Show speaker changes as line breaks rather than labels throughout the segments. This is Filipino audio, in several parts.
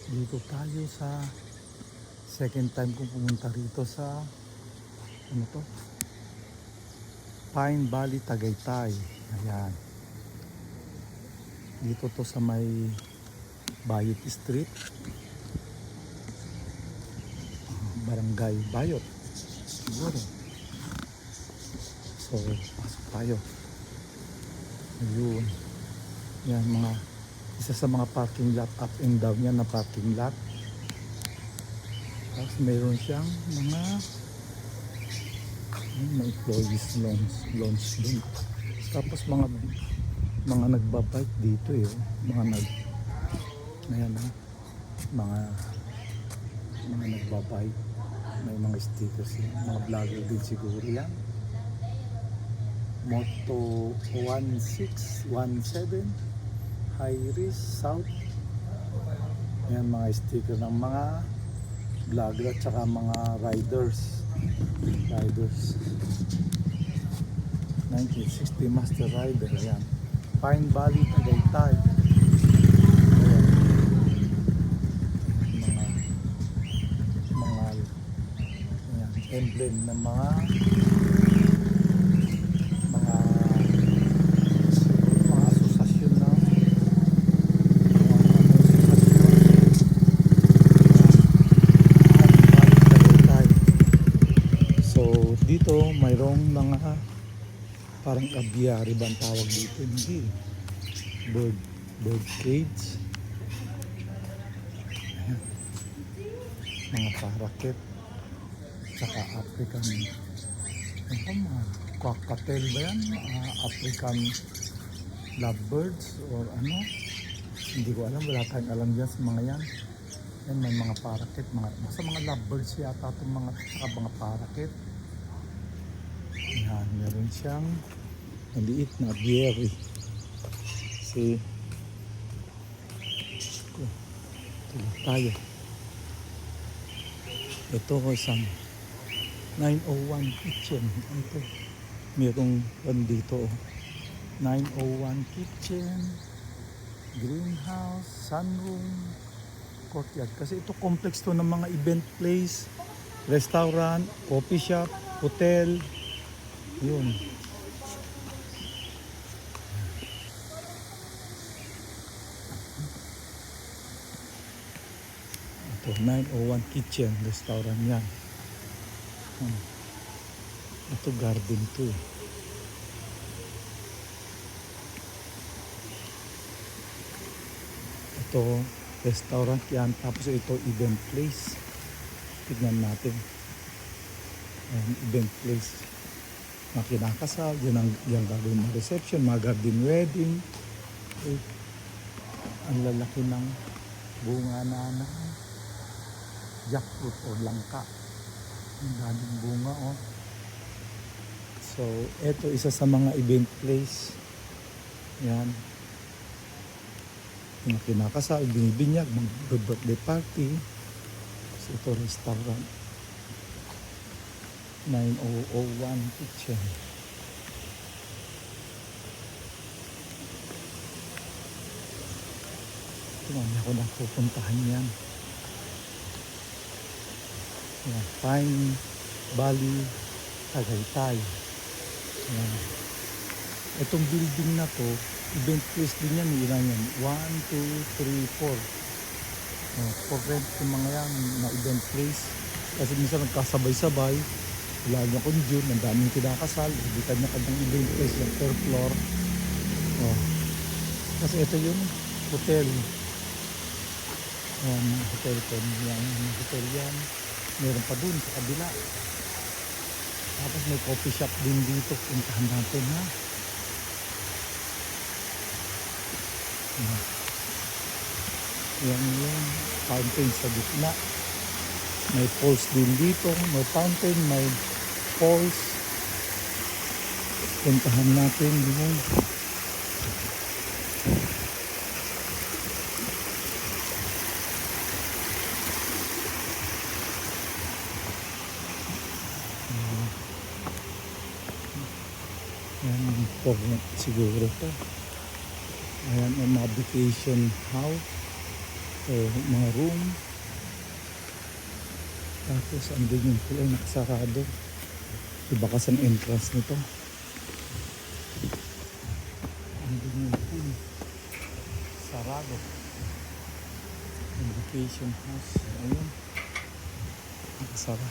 Dito tayo sa second time kong pumunta rito sa ano to? Pine Valley, Tagaytay. Ayan. Dito to sa may Bayot Street. Barangay Bayot. Siguro. So, pasok tayo. Ayun. Yan mga isa sa mga parking lot, up and down yan na parking lot. Tapos mayroon siyang mga employees lounge dun. Tapos mga nagbabike dito eh. Ayan ha. Mga nagbabike. May mga stickers yan. Mga vlogger din siguro yan. Moto 1617 High Risk South. Yan mga sticker ng mga vlogger at saka mga riders 1960 Master Rider. Ayan. Pine Valley, Tagaytay. Mga ayan, emblem ng mga asosasyon na dito mayroong mga parang aviary ba ang tawag dito? Hindi. Bird cage. Ayan. Mga parakeet. Saka African mga cocktail ba yan? African lovebirds or ano? Hindi ko alam. Wala tayong alam dyan sa mga yan. Yan may mga parakeet. Basta mga lovebirds yata itong mga parakeet. Yan, meron siyang maliit na aviary. See? Tuloy tayo. Ito ko isang 901 kitchen. Ito. Merong dito. 901 kitchen, greenhouse, sunroom, courtyard. Kasi ito complex to ng mga event place, restaurant, coffee shop, hotel. Yun. Ito, 901 kitchen, restaurant yan. Ito garden to. Ito, restaurant yan. Tapos ito, event place. Tignan natin. Ayan, event place. Mga kinakasal, yan gagawin ng reception, mga garden wedding. Ang lalaki ng bunga na jackfruit o langka. Ang daming bunga oh. So, eto isa sa mga event place. Yan. Mga kinakasal, binibinyag, mag-birthday party. So, ito restaurant. 901 kitchen. Ito naman ako na pupuntahan yan. Pine Valley, Tagaytay. Yan. Itong building na to, event place din yan. Ilan yan? 1, 2, 3, 4. For rent yung mga yan na event place. Kasi minsan nagkasabay-sabay. Wala niya kung June, ang daming kinakasal. Hindi kanya-kanyang event place yung third floor. Kasi ito yung hotel. Hotel ko. Hotel yan. Meron pa dun sa kabila. Tapos may coffee shop din dito. Puntahan natin ha. Yan yung fountain sa gitna. May falls din dito. May fountain, may falls. Puntahan natin yung yan, format siguro to. Ayan, ang mga vacation house. mga room. Tapos andun yung pool ay nakasarado. Iba kasi ang entrance nito. Andun yung pool. Sarado. Vacation house. Ayun. Nakasara.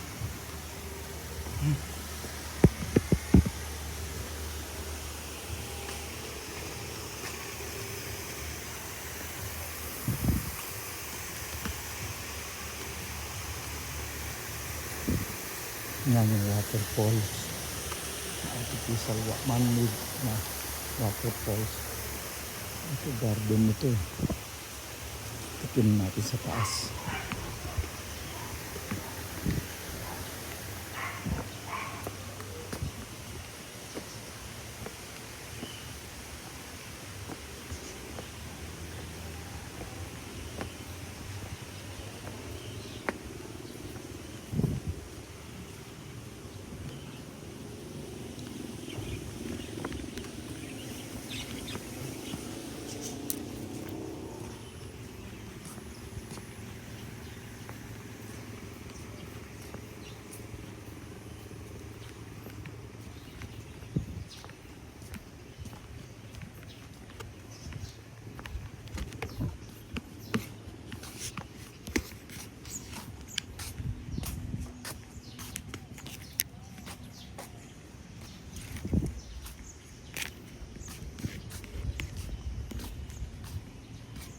Yan yung waterfalls. Artificial man-made na waterfalls. Ito garden ito eh. Titin natin sa taas.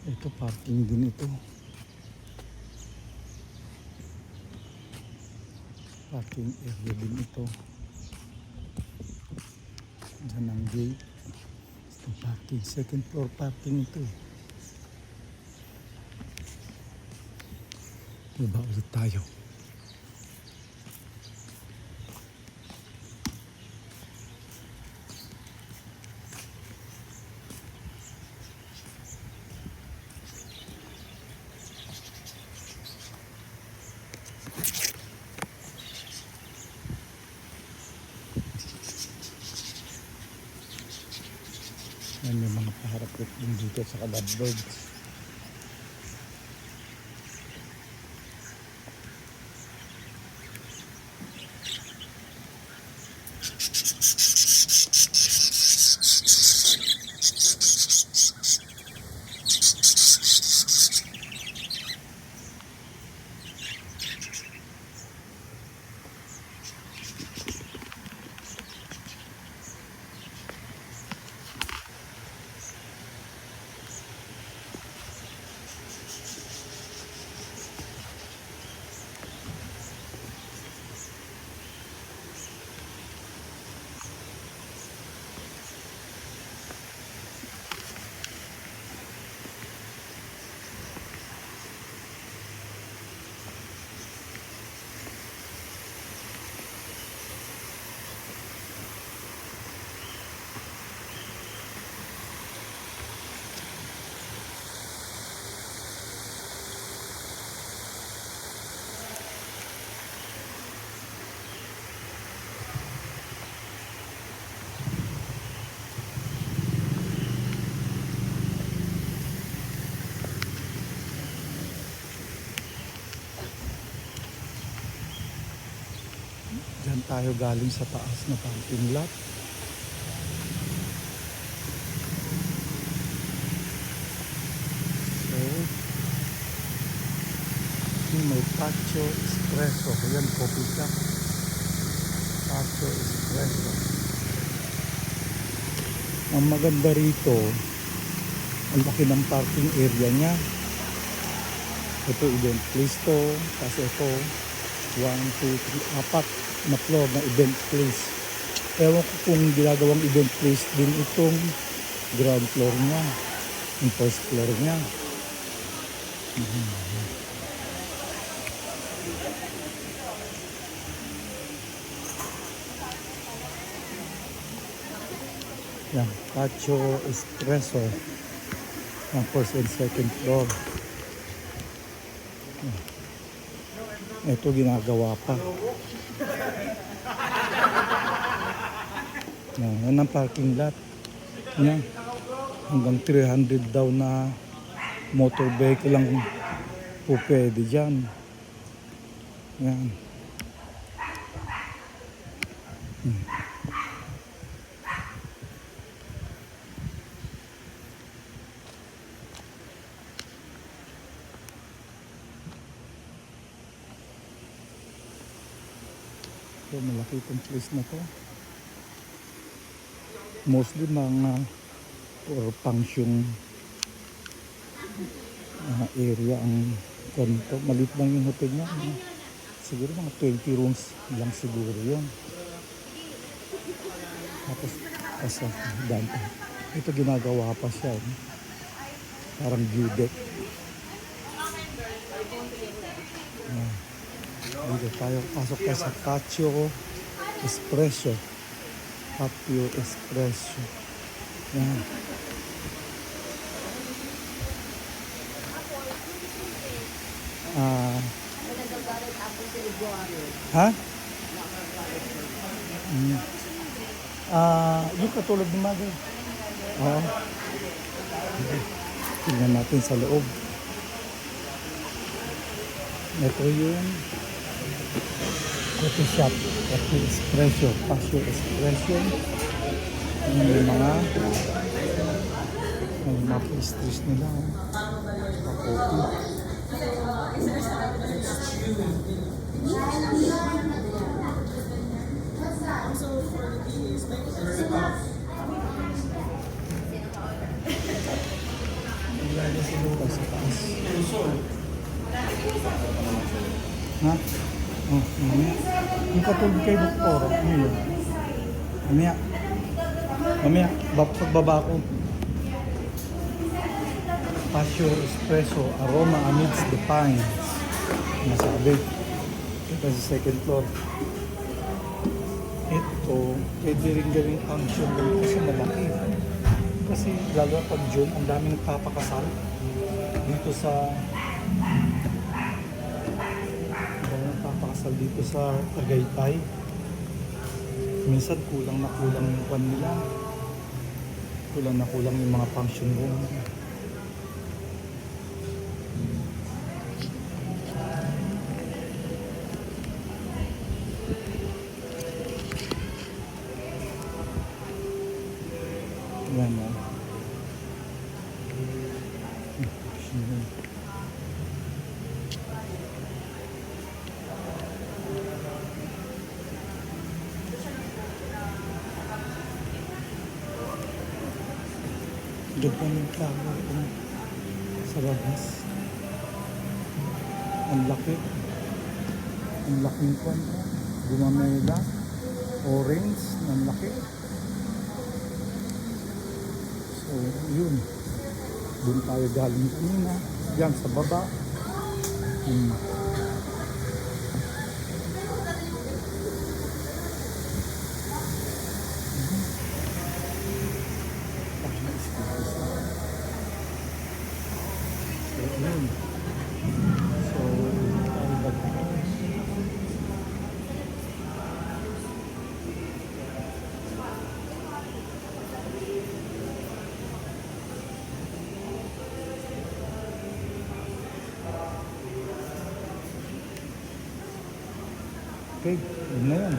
Ito parking din ito. Parking area din ito. Diyan ang gate. Ito parking. Second floor parking ito. Diba ulit tayo? Yan yung mga paharap din dito sa lovebirds. Diyan tayo galing sa taas na parking lot. So, yung may Patio Espresso. Ayan, coffee shop. Patio Espresso. Ang maganda rito, ang laki ng parking area niya. Ito event place to. Kasi ito, 1, 2, 3, 4 na floor na event place. Ewan ko kung ginagawang event place din itong ground floor niya. Yung first floor niya. Yan, Patio Espresso. Ang first and second floor. Ito ginagawa pa. Yan ang parking lot. Yan. Hanggang 300 daw na motor vehicle lang po pwede dyan. Yan. So, malaki itong place na to. Mostly mga or function area ang ganito. Maliit lang yung hotel niya. Siguro mga 20 rooms lang siguro yun. Tapos, dante. Ito ginagawa pa siya. Parang view deck. Dito tayo, pasok tayo sa Patio Espresso. Patio Espresso. Yan. Ha? Yung katulad ni Mother. Oo. Tingnan natin sa loob. Ito yung coffee shop. Coffee Espresso. Patio Espresso. Yung mga pastries nila. Coffee. Sa taas. Ha? Oh, yung katulad kay Doktor. Ano yun? Mamaya, pagbaba ko. Patio Espresso, aroma amidst the pines. Masabi. Ito sa second floor. Ito, pwede rin gawing function kasi malaki. Kasi lalo pag June, ang dami nagpapakasal dito sa dito sa Tagaytay. Minsan kulang na kulang yung kwan nila. Kulang na kulang yung mga function room. Yan na. Ganda ng flower sa labas. Ang laki. Ang laking kwan. Gumamela. Orange. Ang laki. So, yun. Doon tayo galing kanina. Yan sa baba. Okay, yun na yan.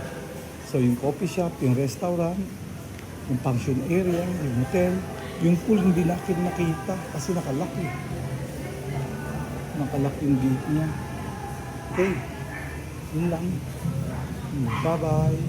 So yung coffee shop, yung restaurant, yung function area, yung hotel, yung pool hindi natin nakita kasi nakalaki. Nakalaki yung gate niya. Okay, yun lang. Bye-bye.